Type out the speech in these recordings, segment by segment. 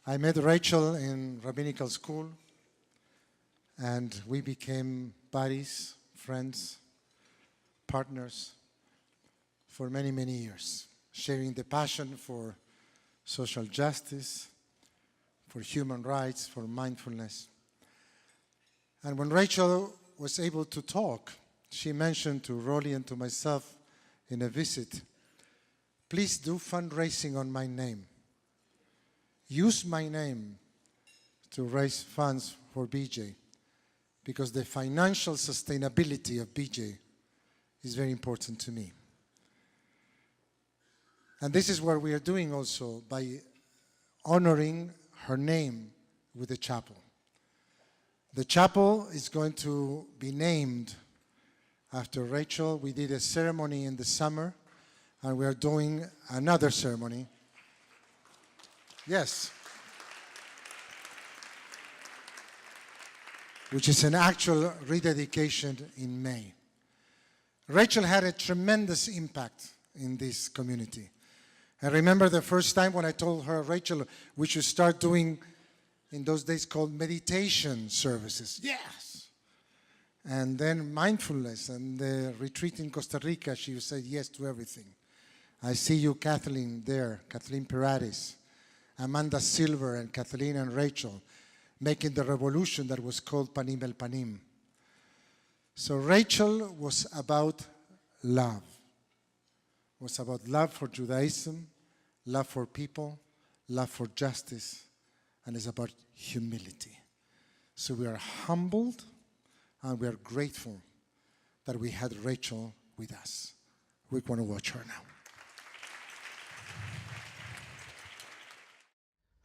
I met Rachel in rabbinical school, and we became buddies, friends, partners for many, many years, sharing the passion for social justice, for human rights, for mindfulness. And when Rachel was able to talk, she mentioned to Rolly and to myself in a visit, please do fundraising on my name. Use my name to raise funds for BJ, because the financial sustainability of BJ is very important to me. And this is what we are doing also by honoring her name with the chapel. The chapel is going to be named after Rachel. We did a ceremony in the summer, and we are doing another ceremony. Yes. Which is an actual rededication in May. Rachel had a tremendous impact in this community. I remember the first time when I told her, Rachel, we should start doing, in those days called meditation services. Yes. And then mindfulness and the retreat in Costa Rica, she said yes to everything. I see you, Kathleen, there, Kathleen Piratis, Amanda Silver, and Kathleen and Rachel, making the revolution that was called Panim el Panim. So Rachel was about love. It was about love for Judaism, love for people, love for justice, and it's about humility. So we are humbled and we are grateful that we had Rachel with us. We want to watch her now.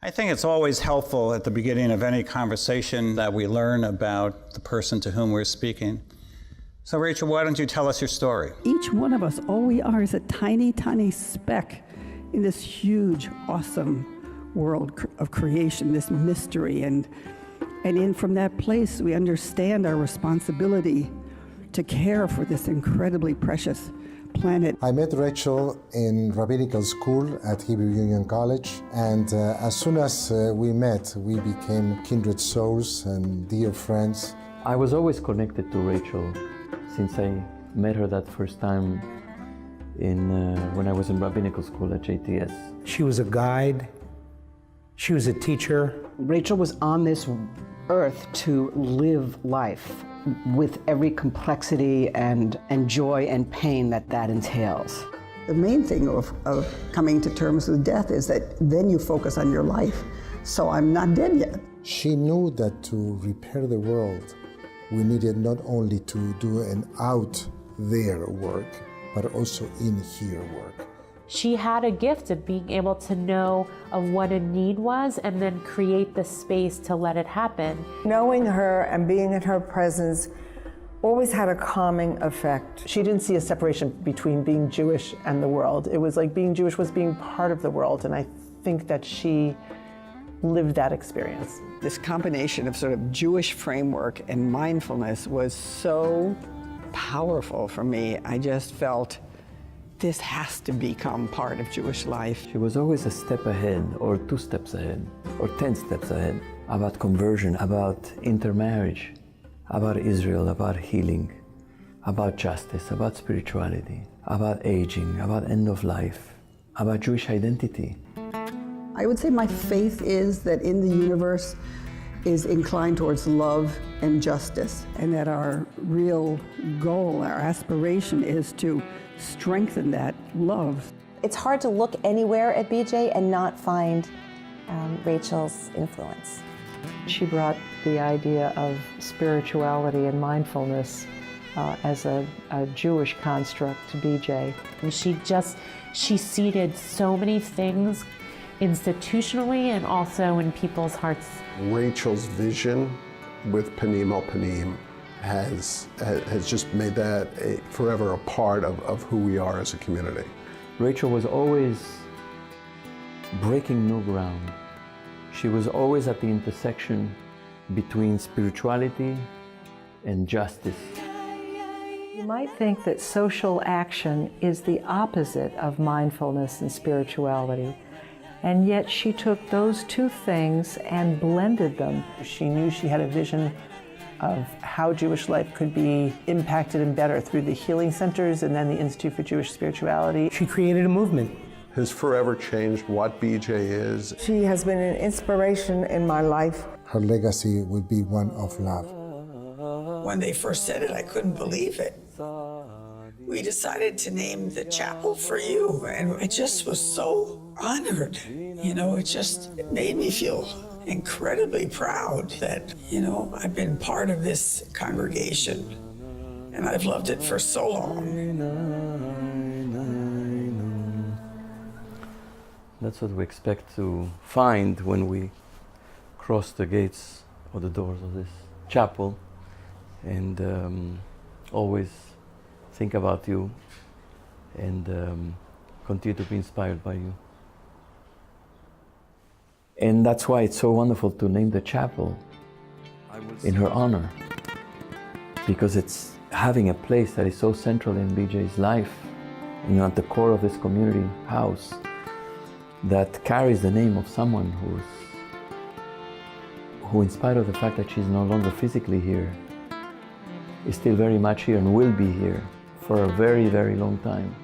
I think it's always helpful at the beginning of any conversation that we learn about the person to whom we're speaking. So Rachel, why don't you tell us your story? Each one of us, all we are is a tiny, tiny speck in this huge, awesome world of creation, this mystery. And from that place, we understand our responsibility to care for this incredibly precious planet. I met Rachel in rabbinical school at Hebrew Union College, and as soon as we met, we became kindred souls and dear friends. I was always connected to Rachel since I met her that first time when I was in rabbinical school at JTS. She was a guide. She was a teacher. Rachel was on this earth to live life with every complexity and joy and pain that entails. The main thing of coming to terms with death is that then you focus on your life. So I'm not dead yet. She knew that to repair the world, we needed not only to do an out there work, but also in here work. She had a gift of being able to know of what a need was and then create the space to let it happen. Knowing her and being in her presence always had a calming effect. She didn't see a separation between being Jewish and the world. It was like being Jewish was being part of the world, and I think that she lived that experience. This combination of sort of Jewish framework and mindfulness was so powerful for me. I just felt this has to become part of Jewish life. She was always a step ahead, or 2 steps ahead, or 10 steps ahead, about conversion, about intermarriage, about Israel, about healing, about justice, about spirituality, about aging, about end of life, about Jewish identity. I would say my faith is that in the universe is inclined towards love and justice, and that our real goal, our aspiration is to strengthen that love. It's hard to look anywhere at BJ and not find Rachel's influence. She brought the idea of spirituality and mindfulness as a Jewish construct to BJ. She seeded so many things institutionally and also in people's hearts. Rachel's vision with Panim el Panim has just made that forever a part of who we are as a community. Rachel was always breaking new ground. She was always at the intersection between spirituality and justice. You might think that social action is the opposite of mindfulness and spirituality. And yet she took those two things and blended them. She knew she had a vision of how Jewish life could be impacted and better through the healing centers and then the Institute for Jewish Spirituality. She created a movement. Has forever changed what BJ is. She has been an inspiration in my life. Her legacy will be one of love. When they first said it, I couldn't believe it. We decided to name the chapel for you, and I just was so honored. You know, it made me feel incredibly proud that, you know, I've been part of this congregation, and I've loved it for so long. That's what we expect to find when we cross the gates or the doors of this chapel, and always think about you and continue to be inspired by you. And that's why it's so wonderful to name the chapel in her honor, because it's having a place that is so central in BJ's life, you know, at the core of this community house, that carries the name of someone who, in spite of the fact that she's no longer physically here, is still very much here and will be here for a very, very long time.